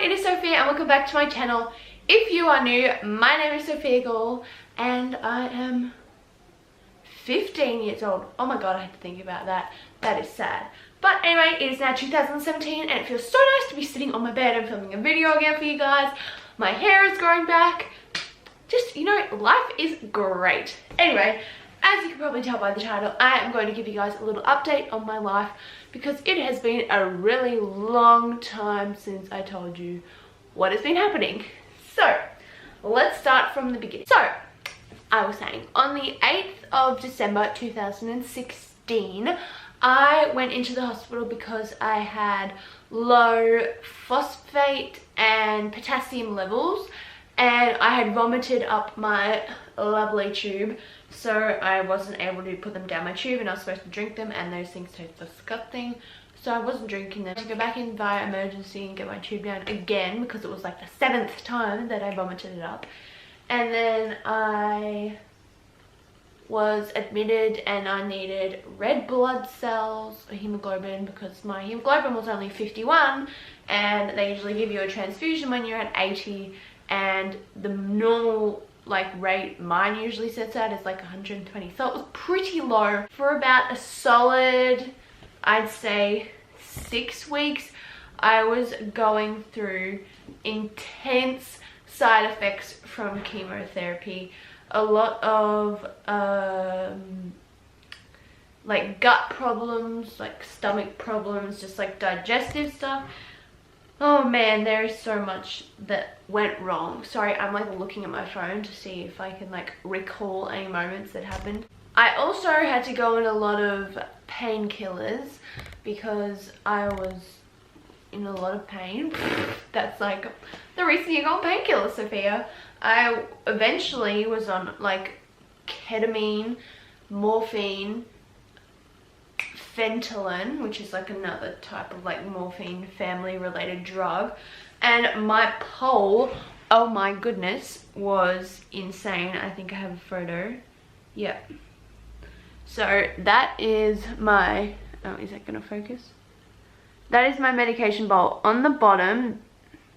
it is Sophia and welcome back to my channel. If you are new, my name is Sophia Gall and I am 15 years old. Oh my god, I had to think about that. That is sad. But anyway, it is now 2017 and it feels so nice to be sitting on my bed and filming a video again for you guys. My hair is growing back. Just, you know, life is great. Anyway, as you can probably tell by the title, I am going to give you guys a little update on my life because it has been a really long time since I told you what has been happening. So, let's start from the beginning. So, I was saying, on the 8th of December 2016, I went into the hospital because I had low phosphate and potassium levels and I had vomited up my lovely tube, so I wasn't able to put them down my tube and I was supposed to drink them and those things taste disgusting, so I wasn't drinking them. I had to go back in via emergency and get my tube down again because it was like the 7th time that I vomited it up. And then I was admitted and I needed red blood cells or hemoglobin because my hemoglobin was only 51 and they usually give you a transfusion when you're at 80, and the normal rate mine usually sets out is like 120, so it was pretty low. For about a solid, I'd say 6 weeks, I was going through intense side effects from chemotherapy. A lot of like gut problems, like stomach problems, just like digestive stuff. Oh man, there is so much that went wrong. Sorry, I'm like looking at my phone to see if I can like recall any moments that happened. I also had to go on a lot of painkillers because I was in a lot of pain. That's like the reason you go on painkillers, Sophia. I eventually was on like ketamine, morphine, Fentanyl, which is like another type of like morphine family related drug, and my pole, oh my goodness, was insane. I think I have a photo. Yeah, so that is my, oh, is that gonna focus? That is my medication bowl. On the bottom,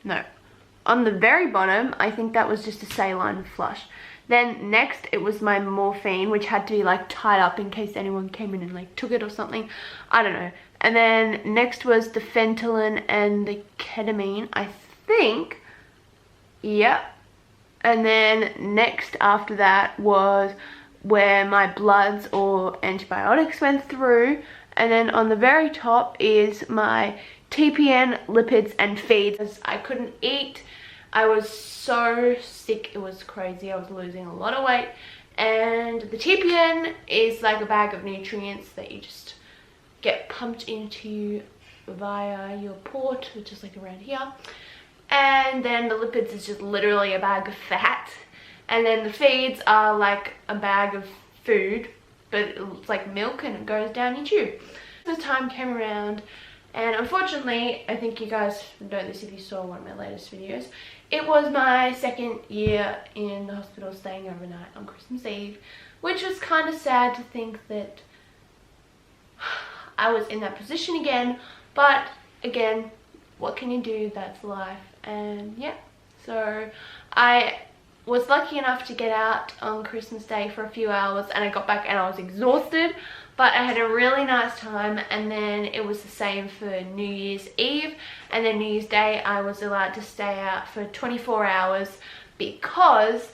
no, on the very bottom, I think that was just a saline flush. Then next it was my morphine, which had to be like tied up in case anyone came in and like took it or something. I don't know. And then next was the Fentanyl and the ketamine, I think. Yep. And then next after that was where my bloods or antibiotics went through. And then on the very top is my TPN, lipids and feeds. I couldn't eat. I was so sick, it was crazy. I was losing a lot of weight. And the TPN is like a bag of nutrients that you just get pumped into you via your port, which is like around here. And then the lipids is just literally a bag of fat. And then the feeds are like a bag of food, but it's like milk and it goes down your tube. The time came around, and unfortunately, I think you guys know this if you saw one of my latest videos, it was my 2nd year in the hospital staying overnight on Christmas Eve, which was kind of sad to think that I was in that position again, but again, what can you do? That's life. And yeah, so I was lucky enough to get out on Christmas Day for a few hours and I got back and I was exhausted, but I had a really nice time. And then it was the same for New Year's Eve, and then New Year's Day I was allowed to stay out for 24 hours because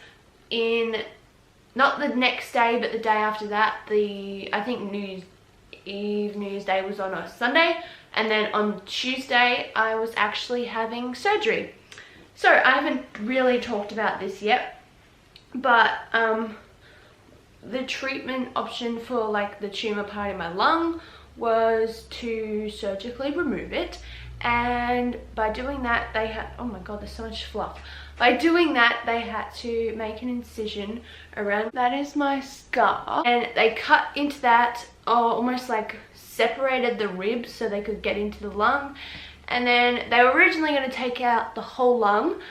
not the next day but the day after that, I think New Year's Eve, New Year's Day was on a Sunday, and then on Tuesday I was actually having surgery. So I haven't really talked about this yet, but the treatment option for like the tumor part in my lung was to surgically remove it, and by doing that they had, oh my god, there's so much fluff. By doing that they had to make an incision around, that is my scar, and they cut into that, almost like separated the ribs so they could get into the lung. And then they were originally going to take out the whole lung,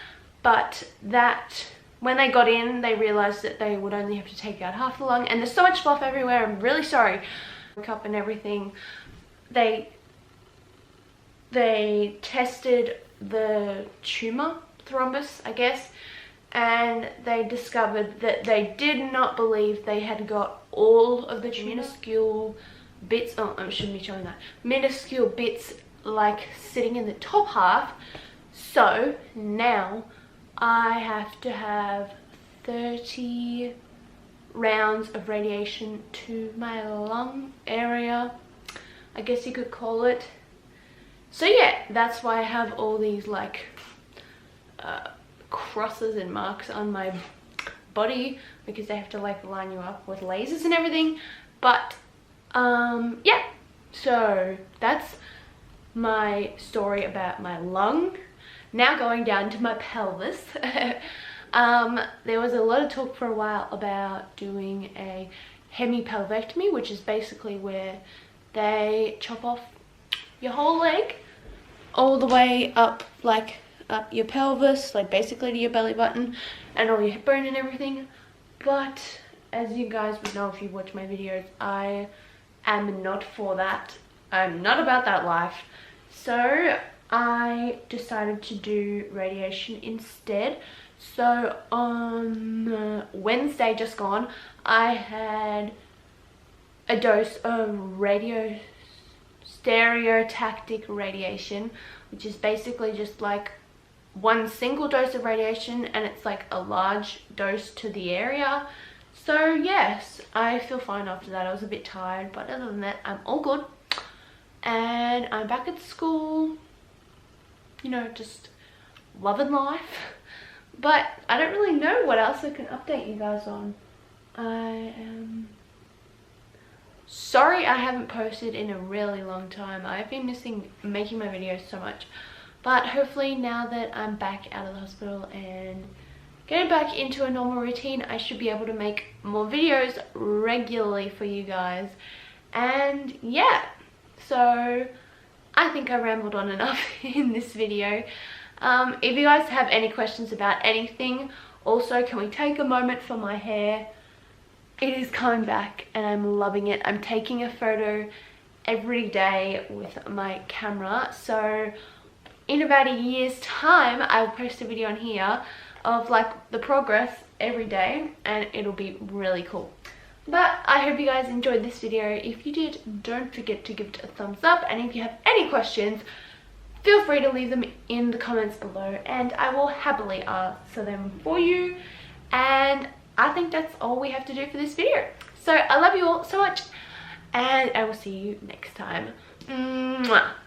but that when they got in, they realized that they would only have to take out half the lung. And there's so much fluff everywhere. I'm really sorry. Makeup and everything. They tested the tumor thrombus, I guess, and they discovered that they did not believe they had got all of the minuscule bits. Oh, I shouldn't be showing that. Minuscule bits like sitting in the top half. So now I have to have 30 rounds of radiation to my lung area, I guess you could call it. So yeah, that's why I have all these like crosses and marks on my body, because they have to like line you up with lasers and everything. But yeah, so that's my story about my lung. Now going down to my pelvis. There was a lot of talk for a while about doing a hemipelvectomy, which is basically where they chop off your whole leg all the way up, like up your pelvis, like basically to your belly button, and all your hip bone and everything. But as you guys would know if you watch my videos, I am not for that. I'm not about that life. So I decided to do radiation instead. So on Wednesday just gone, I had a dose of stereotactic radiation, which is basically just like one single dose of radiation, and it's like a large dose to the area. So yes, I feel fine after that. I was a bit tired, but other than that, I'm all good. And I'm back at school, you know, just loving life. But I don't really know what else I can update you guys on. I am sorry I haven't posted in a really long time. I've been missing making my videos so much. But hopefully now that I'm back out of the hospital and getting back into a normal routine, I should be able to make more videos regularly for you guys. And yeah, so I think I rambled on enough in this video. If you guys have any questions about anything, also can we take a moment for my hair? It is coming back and I'm loving it. I'm taking a photo every day with my camera, so in about a year's time I'll post a video on here of like the progress every day, and it'll be really cool. But I hope you guys enjoyed this video. If you did, don't forget to give it a thumbs up, and if you have any questions, feel free to leave them in the comments below and I will happily answer them for you. And I think that's all we have to do for this video. So I love you all so much, and I will see you next time. Mwah.